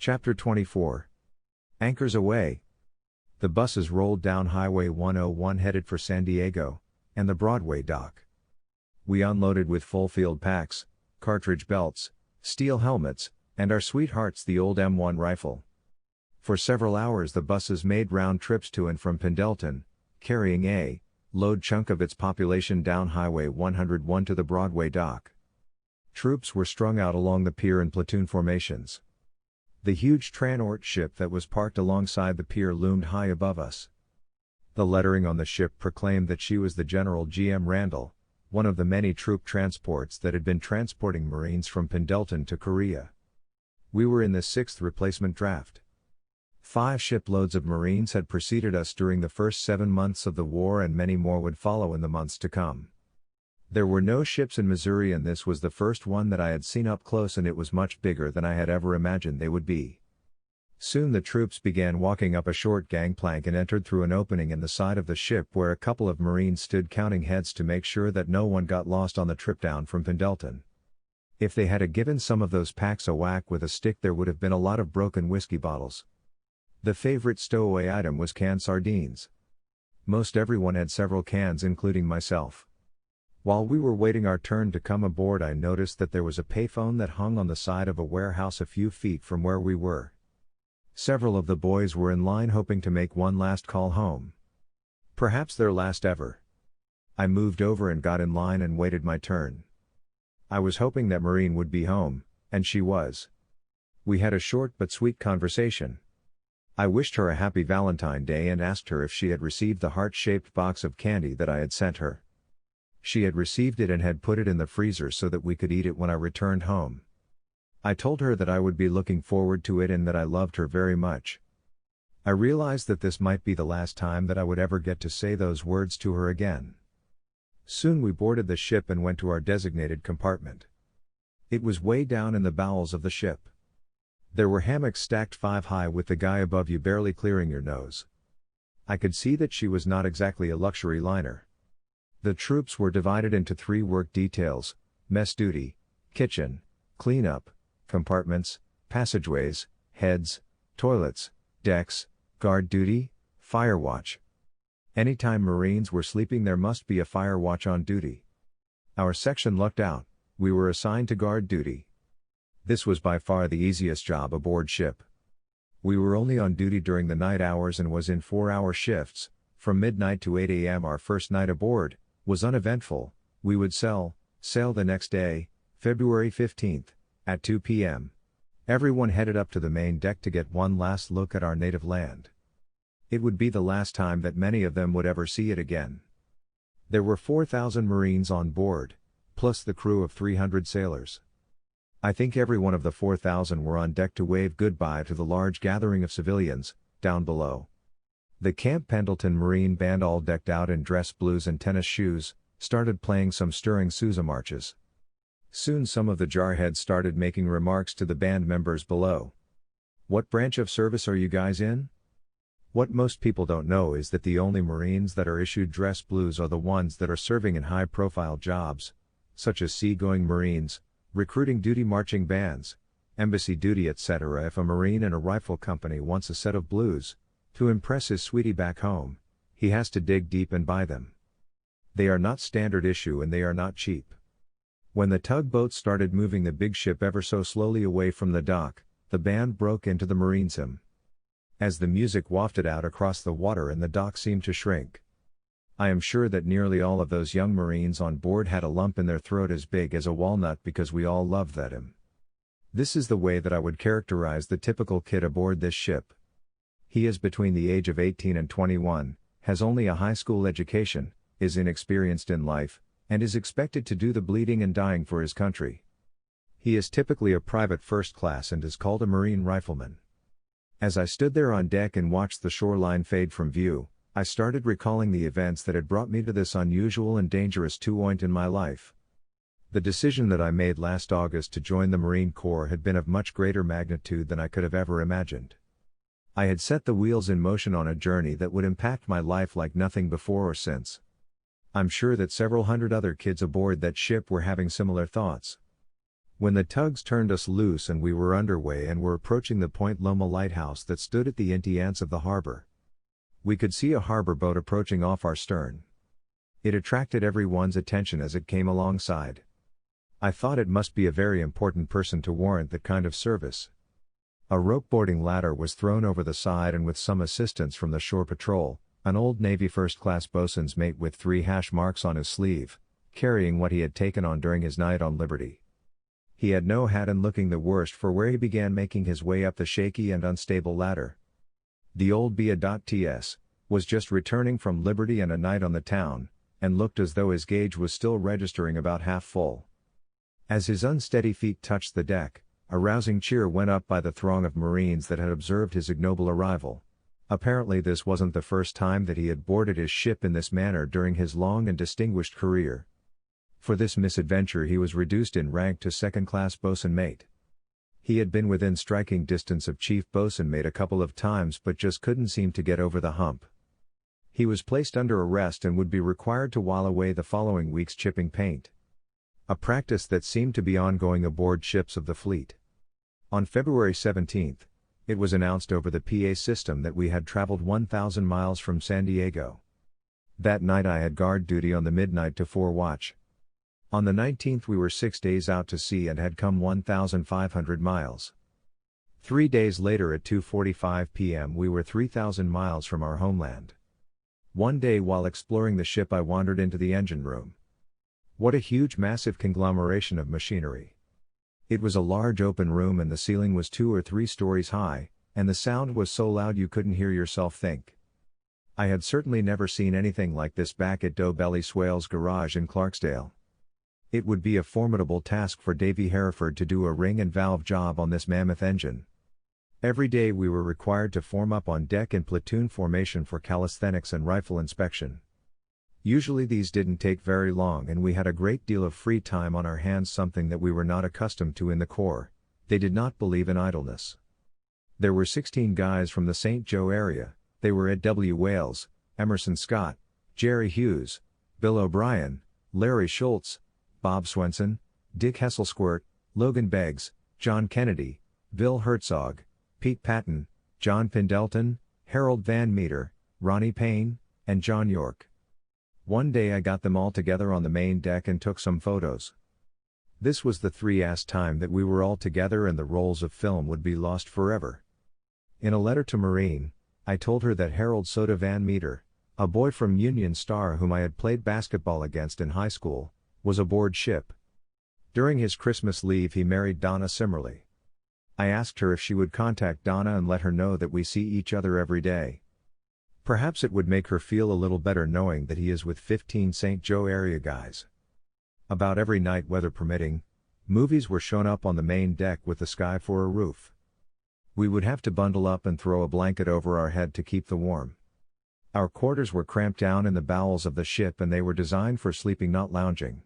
Chapter 24. Anchors Aweigh. The buses rolled down Highway 101 headed for San Diego, and the Broadway dock. We unloaded with full field packs, cartridge belts, steel helmets, and our sweethearts the old M1 rifle. For several hours the buses made round trips to and from Pendleton, carrying a load chunk of its population down Highway 101 to the Broadway dock. Troops were strung out along the pier in platoon formations. The huge transport ship that was parked alongside the pier loomed high above us. The lettering on the ship proclaimed that she was the General G.M. Randall, one of the many troop transports that had been transporting Marines from Pendleton to Korea. We were in the 6th replacement draft. 5 shiploads of Marines had preceded us during the first 7 months of the war, and many more would follow in the months to come. There were no ships in Missouri, and this was the first one that I had seen up close, and it was much bigger than I had ever imagined they would be. Soon the troops began walking up a short gangplank and entered through an opening in the side of the ship where a couple of Marines stood counting heads to make sure that no one got lost on the trip down from Pendleton. If they had given some of those packs a whack with a stick, there would have been a lot of broken whiskey bottles. The favorite stowaway item was canned sardines. Most everyone had several cans, including myself. While we were waiting our turn to come aboard, I noticed that there was a payphone that hung on the side of a warehouse a few feet from where we were. Several of the boys were in line hoping to make one last call home. Perhaps their last ever. I moved over and got in line and waited my turn. I was hoping that Marine would be home, and she was. We had a short but sweet conversation. I wished her a happy Valentine's Day and asked her if she had received the heart-shaped box of candy that I had sent her. She had received it and had put it in the freezer so that we could eat it when I returned home. I told her that I would be looking forward to it and that I loved her very much. I realized that this might be the last time that I would ever get to say those words to her again. Soon we boarded the ship and went to our designated compartment. It was way down in the bowels of the ship. There were hammocks stacked 5 high with the guy above you barely clearing your nose. I could see that she was not exactly a luxury liner. The troops were divided into 3 work details: mess duty, kitchen, cleanup, compartments, passageways, heads, toilets, decks, guard duty, fire watch. Anytime Marines were sleeping, there must be a fire watch on duty. Our section lucked out; we were assigned to guard duty. This was by far the easiest job aboard ship. We were only on duty during the night hours and was in 4-hour shifts. From midnight to 8 a.m. Our first night aboard was uneventful. We would sail the next day, February 15th, at 2 p.m. Everyone headed up to the main deck to get one last look at our native land. It would be the last time that many of them would ever see it again. There were 4,000 Marines on board, plus the crew of 300 sailors. I think every one of the 4,000 were on deck to wave goodbye to the large gathering of civilians down below. The Camp Pendleton Marine Band, all decked out in dress blues and tennis shoes, started playing some stirring Sousa marches. Soon some of the jarheads started making remarks to the band members below. "What branch of service are you guys in?" What most people don't know is that the only Marines that are issued dress blues are the ones that are serving in high-profile jobs, such as seagoing Marines, recruiting duty, marching bands, embassy duty, etc. If a Marine in a rifle company wants a set of blues to impress his sweetie back home, he has to dig deep and buy them. They are not standard issue and they are not cheap. When the tugboat started moving the big ship ever so slowly away from the dock, the band broke into the Marines' hymn. As the music wafted out across the water and the dock seemed to shrink, I am sure that nearly all of those young Marines on board had a lump in their throat as big as a walnut because we all loved that hymn. This is the way that I would characterize the typical kid aboard this ship. He is between the age of 18 and 21, has only a high school education, is inexperienced in life, and is expected to do the bleeding and dying for his country. He is typically a private first class and is called a Marine rifleman. As I stood there on deck and watched the shoreline fade from view, I started recalling the events that had brought me to this unusual and dangerous point in my life. The decision that I made last August to join the Marine Corps had been of much greater magnitude than I could have ever imagined. I had set the wheels in motion on a journey that would impact my life like nothing before or since. I'm sure that several hundred other kids aboard that ship were having similar thoughts. When the tugs turned us loose and we were underway and were approaching the Point Loma lighthouse that stood at the inty ends of the harbor, we could see a harbor boat approaching off our stern. It attracted everyone's attention as it came alongside. I thought it must be a very important person to warrant that kind of service. A rope boarding ladder was thrown over the side, and with some assistance from the shore patrol, an old Navy first-class bosun's mate with 3 hash marks on his sleeve, carrying what he had taken on during his night on liberty. He had no hat and looking the worst for wear, he began making his way up the shaky and unstable ladder. The old BA.TS was just returning from liberty and a night on the town, and looked as though his gauge was still registering about half full. As his unsteady feet touched the deck, a rousing cheer went up by the throng of Marines that had observed his ignoble arrival. Apparently this wasn't the first time that he had boarded his ship in this manner during his long and distinguished career. For this misadventure he was reduced in rank to second-class bosun mate. He had been within striking distance of chief bosun mate a couple of times but just couldn't seem to get over the hump. He was placed under arrest and would be required to while away the following weeks chipping paint. A practice that seemed to be ongoing aboard ships of the fleet. On February 17, it was announced over the PA system that we had traveled 1,000 miles from San Diego. That night I had guard duty on the midnight to 4 watch. On the 19th we were 6 days out to sea and had come 1,500 miles. 3 days later at 2:45 p.m. we were 3,000 miles from our homeland. One day while exploring the ship I wandered into the engine room. What a huge massive conglomeration of machinery. It was a large open room and the ceiling was 2 or 3 stories high, and the sound was so loud you couldn't hear yourself think. I had certainly never seen anything like this back at Doe Belly Swale's garage in Clarksdale. It would be a formidable task for Davy Hereford to do a ring and valve job on this mammoth engine. Every day we were required to form up on deck in platoon formation for calisthenics and rifle inspection. Usually these didn't take very long and we had a great deal of free time on our hands, something that we were not accustomed to in the Corps. They did not believe in idleness. There were 16 guys from the St. Joe area. They were Ed W. Wales, Emerson Scott, Jerry Hughes, Bill O'Brien, Larry Schultz, Bob Swenson, Dick Hesselsquirt, Logan Beggs, John Kennedy, Bill Herzog, Pete Patton, John Pendleton, Harold Van Meter, Ronnie Payne, and John York. One day I got them all together on the main deck and took some photos. This was the 3-ass time that we were all together and the rolls of film would be lost forever. In a letter to Marine, I told her that Harold Soda Van Meter, a boy from Union Star whom I had played basketball against in high school, was aboard ship. During his Christmas leave he married Donna Simmerly. I asked her if she would contact Donna and let her know that we see each other every day. Perhaps it would make her feel a little better knowing that he is with 15 St. Joe area guys. About every night, weather permitting, movies were shown up on the main deck with the sky for a roof. We would have to bundle up and throw a blanket over our head to keep the warm. Our quarters were cramped down in the bowels of the ship and they were designed for sleeping, not lounging.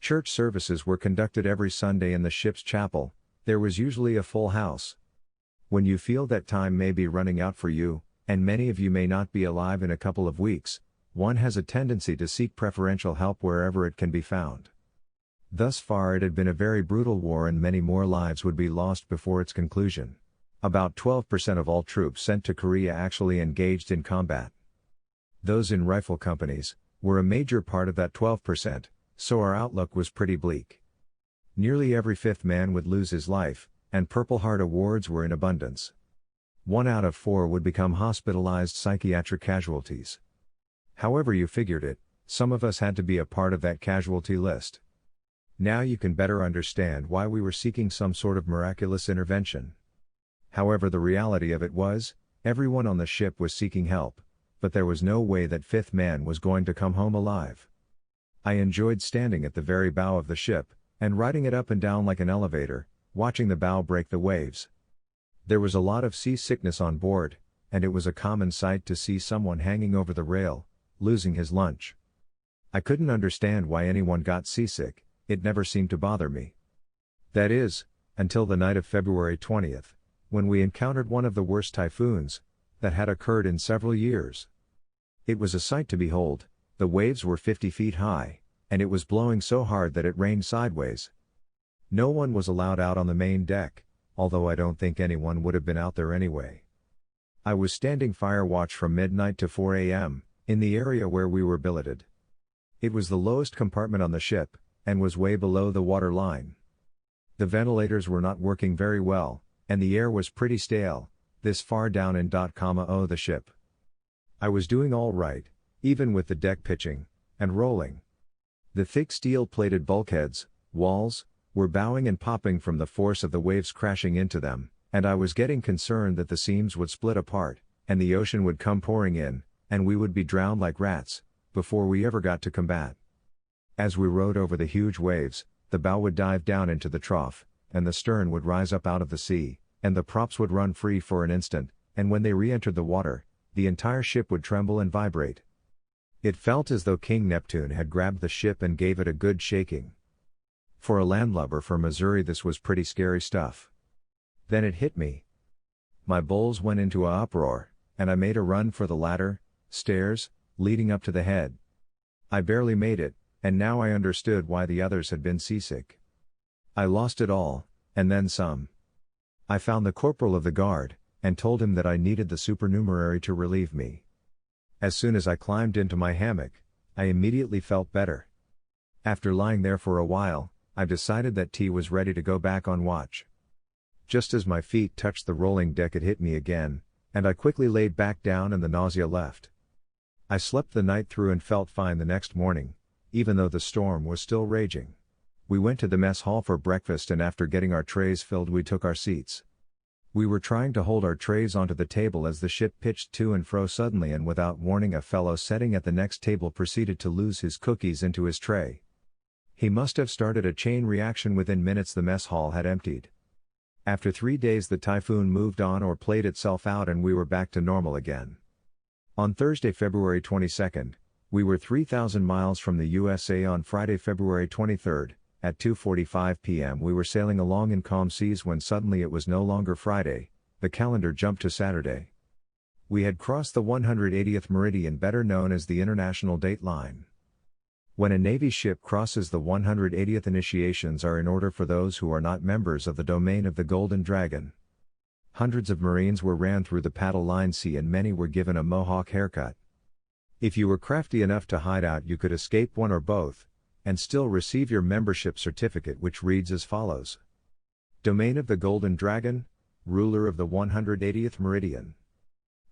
Church services were conducted every Sunday in the ship's chapel. There was usually a full house. When you feel that time may be running out for you, and many of you may not be alive in a couple of weeks, one has a tendency to seek preferential help wherever it can be found. Thus far it had been a very brutal war and many more lives would be lost before its conclusion. About 12% of all troops sent to Korea actually engaged in combat. Those in rifle companies were a major part of that 12%, so our outlook was pretty bleak. Nearly every 5th man would lose his life, and Purple Heart awards were in abundance. 1 out of 4 would become hospitalized psychiatric casualties. However you figured it, some of us had to be a part of that casualty list. Now you can better understand why we were seeking some sort of miraculous intervention. However, the reality of it was, everyone on the ship was seeking help, but there was no way that 5th man was going to come home alive. I enjoyed standing at the very bow of the ship, and riding it up and down like an elevator, watching the bow break the waves. There was a lot of seasickness on board, and it was a common sight to see someone hanging over the rail, losing his lunch. I couldn't understand why anyone got seasick, it never seemed to bother me. That is, until the night of February 20th, when we encountered one of the worst typhoons that had occurred in several years. It was a sight to behold. The waves were 50 feet high, and it was blowing so hard that it rained sideways. No one was allowed out on the main deck, although I don't think anyone would have been out there anyway. I was standing fire watch from midnight to 4 a.m., in the area where we were billeted. It was the lowest compartment on the ship, and was way below the water line. The ventilators were not working very well, and the air was pretty stale, this far down in the ship. I was doing all right, even with the deck pitching and rolling. The thick steel-plated bulkheads, walls, were bowing and popping from the force of the waves crashing into them, and I was getting concerned that the seams would split apart, and the ocean would come pouring in, and we would be drowned like rats, before we ever got to combat. As we rode over the huge waves, the bow would dive down into the trough, and the stern would rise up out of the sea, and the props would run free for an instant, and when they re-entered the water, the entire ship would tremble and vibrate. It felt as though King Neptune had grabbed the ship and gave it a good shaking. For a landlubber from Missouri, this was pretty scary stuff. Then it hit me. My bulls went into a uproar, and I made a run for the ladder, stairs, leading up to the head. I barely made it, and now I understood why the others had been seasick. I lost it all, and then some. I found the corporal of the guard, and told him that I needed the supernumerary to relieve me. As soon as I climbed into my hammock, I immediately felt better. After lying there for a while, I decided that tea was ready to go back on watch. Just as my feet touched the rolling deck, it hit me again, and I quickly laid back down and the nausea left. I slept the night through and felt fine the next morning, even though the storm was still raging. We went to the mess hall for breakfast, and after getting our trays filled, we took our seats. We were trying to hold our trays onto the table as the ship pitched to and fro suddenly, and without warning, a fellow sitting at the next table proceeded to lose his cookies into his tray. He must have started a chain reaction. Within minutes the mess hall had emptied. After 3 days the typhoon moved on or played itself out, and we were back to normal again. On Thursday, February 22nd, we were 3,000 miles from the USA. On Friday, February 23rd, at 2:45 p.m. we were sailing along in calm seas when suddenly it was no longer Friday, the calendar jumped to Saturday. We had crossed the 180th meridian, better known as the International Date Line. When a Navy ship crosses the 180th, initiations are in order for those who are not members of the domain of the Golden Dragon. Hundreds of Marines were ran through the paddle line C, and many were given a mohawk haircut. If you were crafty enough to hide out, you could escape one or both, and still receive your membership certificate, which reads as follows: Domain of the Golden Dragon, ruler of the 180th meridian.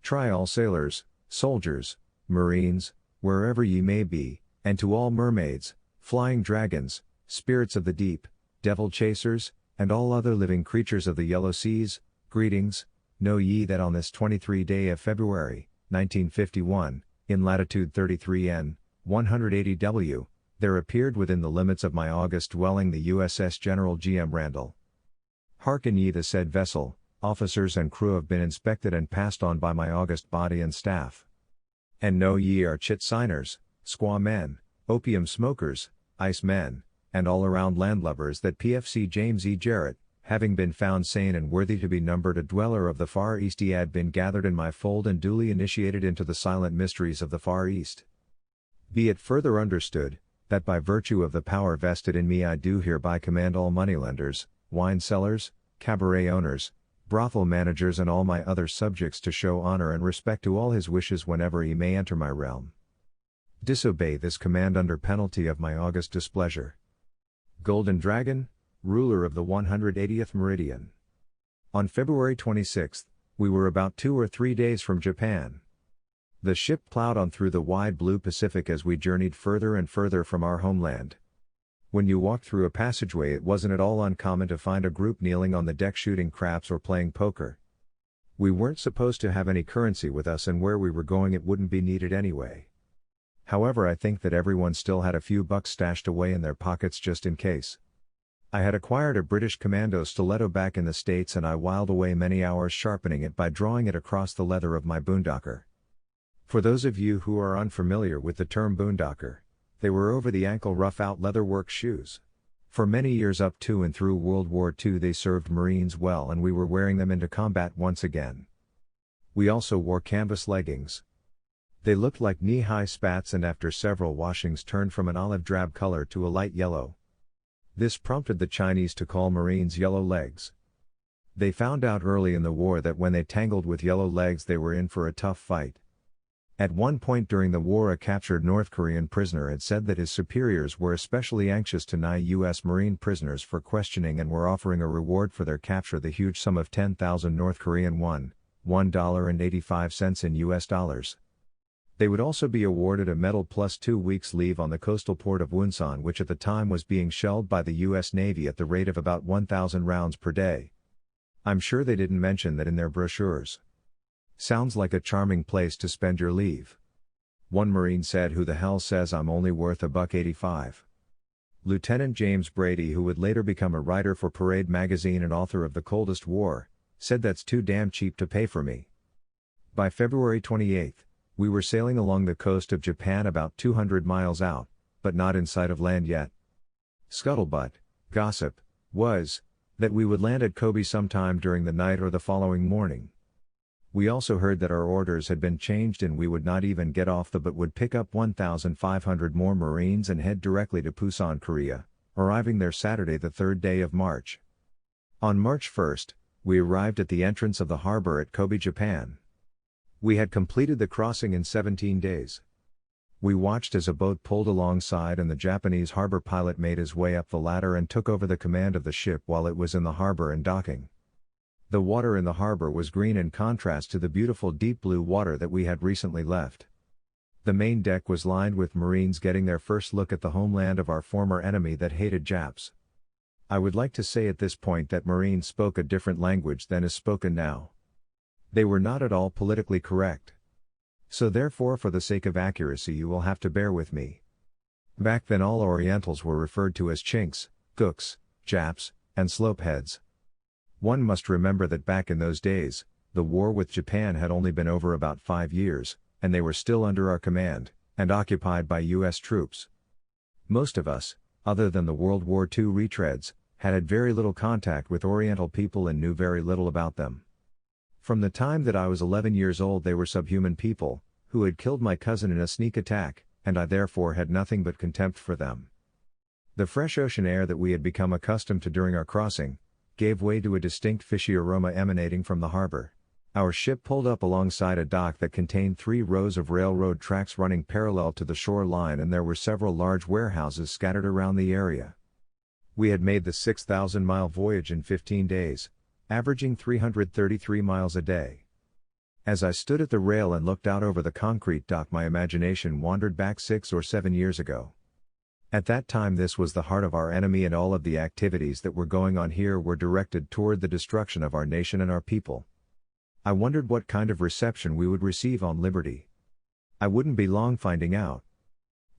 Try all sailors, soldiers, Marines, wherever ye may be, and to all mermaids, flying dragons, spirits of the deep, devil chasers, and all other living creatures of the yellow seas, greetings. Know ye that on this 23rd day of February, 1951, in latitude 33N, 180W, there appeared within the limits of my august dwelling the USS General G.M. Randall. Hearken ye, the said vessel, officers and crew have been inspected and passed on by my august body and staff. And know ye are chit signers, squaw men, opium smokers, ice men, and all-around landlubbers, that PFC James E. Jarrett, having been found sane and worthy to be numbered a dweller of the Far East, he had been gathered in my fold and duly initiated into the silent mysteries of the Far East. Be it further understood, that by virtue of the power vested in me I do hereby command all moneylenders, wine sellers, cabaret owners, brothel managers, and all my other subjects to show honor and respect to all his wishes whenever he may enter my realm. Disobey this command under penalty of my august displeasure. Golden Dragon, ruler of the 180th meridian. On February 26th, we were about 2 or 3 days from Japan. The ship plowed on through the wide blue Pacific as we journeyed further and further from our homeland. When you walked through a passageway, it wasn't at all uncommon to find a group kneeling on the deck shooting craps or playing poker. We weren't supposed to have any currency with us, and where we were going it wouldn't be needed anyway. However, I think that everyone still had a few bucks stashed away in their pockets just in case. I had acquired a British Commando stiletto back in the States, and I whiled away many hours sharpening it by drawing it across the leather of my boondocker. For those of you who are unfamiliar with the term boondocker, they were over-the-ankle rough-out leatherwork shoes. For many years up to and through World War II they served Marines well, and we were wearing them into combat once again. We also wore canvas leggings. They looked like knee-high spats, and after several washings turned from an olive drab color to a light yellow. This prompted the Chinese to call Marines yellow legs. They found out early in the war that when they tangled with yellow legs they were in for a tough fight. At one point during the war, a captured North Korean prisoner had said that his superiors were especially anxious to nab U.S. Marine prisoners for questioning and were offering a reward for their capture, the huge sum of 10,000 North Korean won, $1.85 in US dollars. They would also be awarded a medal plus 2 weeks leave on the coastal port of Wonsan, which at the time was being shelled by the U.S. Navy at the rate of about 1,000 rounds per day. I'm sure they didn't mention that in their brochures. Sounds like a charming place to spend your leave. One Marine said, "Who the hell says I'm only worth $1.85? Lieutenant James Brady, who would later become a writer for Parade magazine and author of The Coldest War, said that's too damn cheap to pay for me. By February 28, we were sailing along the coast of Japan about 200 miles out, but not in sight of land yet. Scuttlebutt, gossip, was, that we would land at Kobe sometime during the night or the following morning. We also heard that our orders had been changed and we would not even get off the boat, would pick up 1,500 more Marines and head directly to Busan, Korea, arriving there Saturday the 3rd day of March. On March 1st, we arrived at the entrance of the harbor at Kobe, Japan. We had completed the crossing in 17 days. We watched as a boat pulled alongside and the Japanese harbor pilot made his way up the ladder and took over the command of the ship while it was in the harbor and docking. The water in the harbor was green in contrast to the beautiful deep blue water that we had recently left. The main deck was lined with Marines getting their first look at the homeland of our former enemy that hated Japs. I would like to say at this point that Marines spoke a different language than is spoken now. They were not at all politically correct. So therefore, for the sake of accuracy, you will have to bear with me. Back then all Orientals were referred to as Chinks, Gooks, Japs, and Slopeheads. One must remember that back in those days, the war with Japan had only been over about 5 years, and they were still under our command, and occupied by U.S. troops. Most of us, other than the World War II retreads, had very little contact with Oriental people and knew very little about them. From the time that I was 11 years old, they were subhuman people, who had killed my cousin in a sneak attack, and I therefore had nothing but contempt for them. The fresh ocean air that we had become accustomed to during our crossing, gave way to a distinct fishy aroma emanating from the harbor. Our ship pulled up alongside a dock that contained 3 rows of railroad tracks running parallel to the shoreline, and there were several large warehouses scattered around the area. We had made the 6,000-mile voyage in 15 days, averaging 333 miles a day. As I stood at the rail and looked out over the concrete dock, my imagination wandered back 6 or 7 years ago. At that time this was the heart of our enemy, and all of the activities that were going on here were directed toward the destruction of our nation and our people. I wondered what kind of reception we would receive on liberty. I wouldn't be long finding out.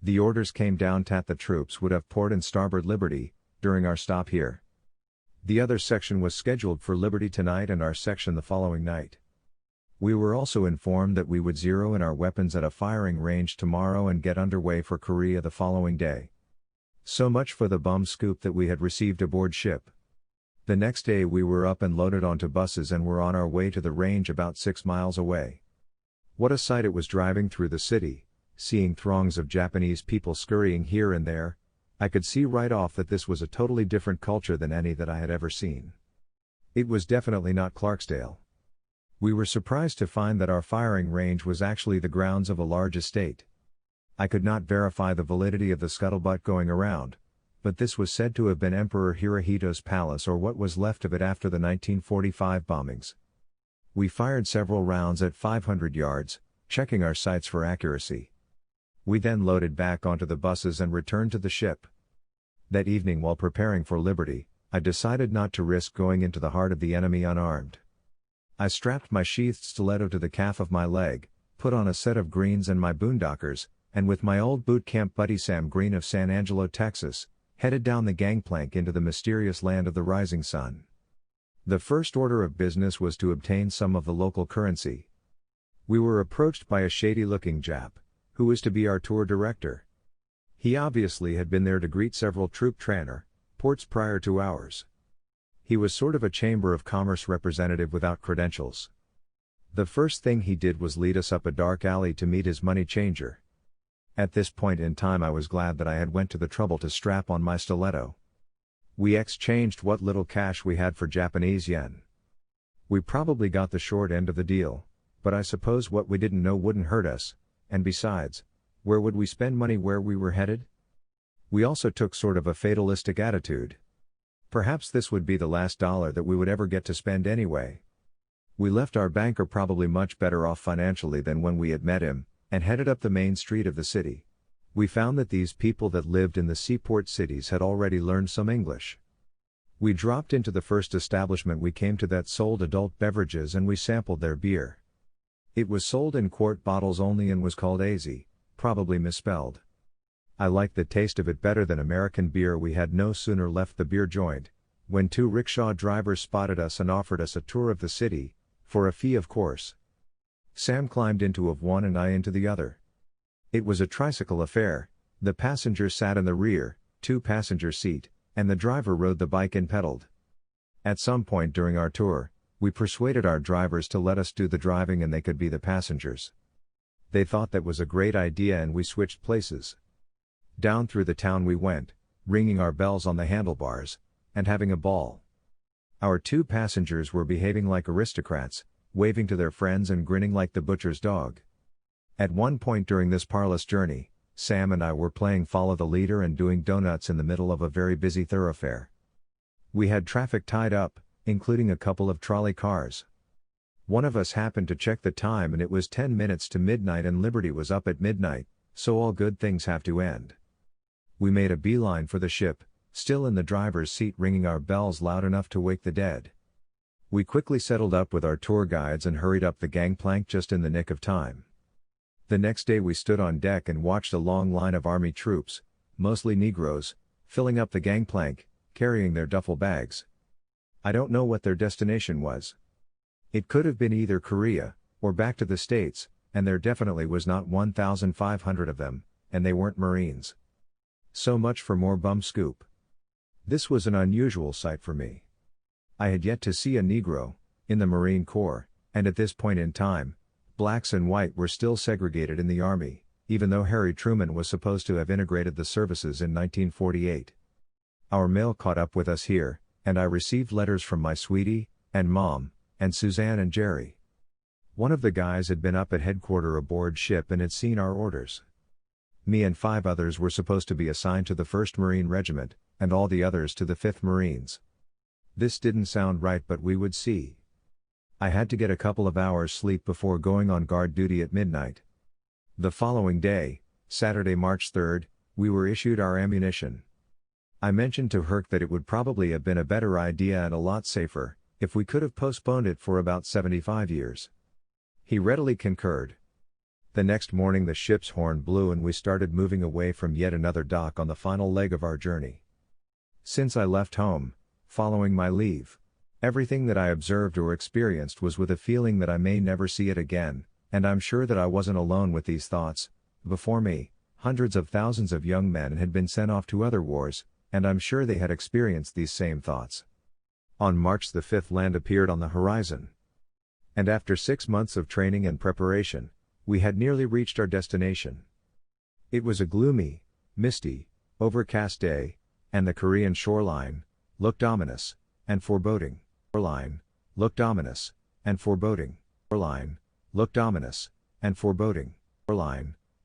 The orders came down that the troops would have port and starboard liberty during our stop here. The other section was scheduled for liberty tonight and our section the following night. We were also informed that we would zero in our weapons at a firing range tomorrow and get underway for Korea the following day. So much for the bum scoop that we had received aboard ship. The next day we were up and loaded onto buses and were on our way to the range about 6 miles away. What a sight it was driving through the city, seeing throngs of Japanese people scurrying here and there. I could see right off that this was a totally different culture than any that I had ever seen. It was definitely not Clarksdale. We were surprised to find that our firing range was actually the grounds of a large estate. I could not verify the validity of the scuttlebutt going around, but this was said to have been Emperor Hirohito's palace or what was left of it after the 1945 bombings. We fired several rounds at 500 yards, checking our sights for accuracy. We then loaded back onto the buses and returned to the ship. That evening, while preparing for liberty, I decided not to risk going into the heart of the enemy unarmed. I strapped my sheathed stiletto to the calf of my leg, put on a set of greens and my boondockers, and with my old boot camp buddy Sam Green of San Angelo, Texas, headed down the gangplank into the mysterious land of the rising sun. The first order of business was to obtain some of the local currency. We were approached by a shady-looking Jap, who was to be our tour director. He obviously had been there to greet several troop transports prior to ours. He was sort of a Chamber of Commerce representative without credentials. The first thing he did was lead us up a dark alley to meet his money changer. At this point in time I was glad that I had went to the trouble to strap on my stiletto. We exchanged what little cash we had for Japanese yen. We probably got the short end of the deal, but I suppose what we didn't know wouldn't hurt us, and besides, where would we spend money where we were headed? We also took sort of a fatalistic attitude. Perhaps this would be the last dollar that we would ever get to spend anyway. We left our banker probably much better off financially than when we had met him, and headed up the main street of the city. We found that these people that lived in the seaport cities had already learned some English. We dropped into the first establishment we came to that sold adult beverages and we sampled their beer. It was sold in quart bottles only and was called AZ, probably misspelled. I liked the taste of it better than American beer. We had no sooner left the beer joint, when 2 rickshaw drivers spotted us and offered us a tour of the city, for a fee of course. Sam climbed into of one and I into the other. It was a tricycle affair, the passenger sat in the rear, 2-passenger seat, and the driver rode the bike and pedaled. At some point during our tour, we persuaded our drivers to let us do the driving and they could be the passengers. They thought that was a great idea and we switched places. Down through the town we went, ringing our bells on the handlebars, and having a ball. Our 2 passengers were behaving like aristocrats, waving to their friends and grinning like the butcher's dog. At one point during this parlous journey, Sam and I were playing follow the leader and doing donuts in the middle of a very busy thoroughfare. We had traffic tied up, including a couple of trolley cars. One of us happened to check the time and it was 10 minutes to midnight and Liberty was up at midnight, so all good things have to end. We made a beeline for the ship, still in the driver's seat ringing our bells loud enough to wake the dead. We quickly settled up with our tour guides and hurried up the gangplank just in the nick of time. The next day we stood on deck and watched a long line of army troops, mostly Negroes, filling up the gangplank, carrying their duffel bags. I don't know what their destination was. It could have been either Korea, or back to the States, and there definitely was not 1,500 of them, and they weren't Marines. So much for more bum scoop. This was an unusual sight for me. I had yet to see a Negro, in the Marine Corps, and at this point in time, blacks and white were still segregated in the Army, even though Harry Truman was supposed to have integrated the services in 1948. Our mail caught up with us here, and I received letters from my sweetie, and Mom, and Suzanne and Jerry. One of the guys had been up at headquarters aboard ship and had seen our orders. Me and 5 others were supposed to be assigned to the 1st Marine Regiment, and all the others to the 5th Marines. This didn't sound right, but we would see. I had to get a couple of hours sleep before going on guard duty at midnight. The following day, Saturday, March 3rd, we were issued our ammunition. I mentioned to Herc that it would probably have been a better idea and a lot safer, if we could have postponed it for about 75 years. He readily concurred. The next morning the ship's horn blew and we started moving away from yet another dock on the final leg of our journey. Since I left home, following my leave, everything that I observed or experienced was with a feeling that I may never see it again, and I'm sure that I wasn't alone with these thoughts. Before me, hundreds of thousands of young men had been sent off to other wars, and I'm sure they had experienced these same thoughts. On March the 5th land appeared on the horizon. And after 6 months of training and preparation, we had nearly reached our destination. It was a gloomy, misty, overcast day, and the Korean shoreline looked ominous and foreboding. Shoreline looked ominous and foreboding. Shoreline looked ominous and foreboding. Shoreline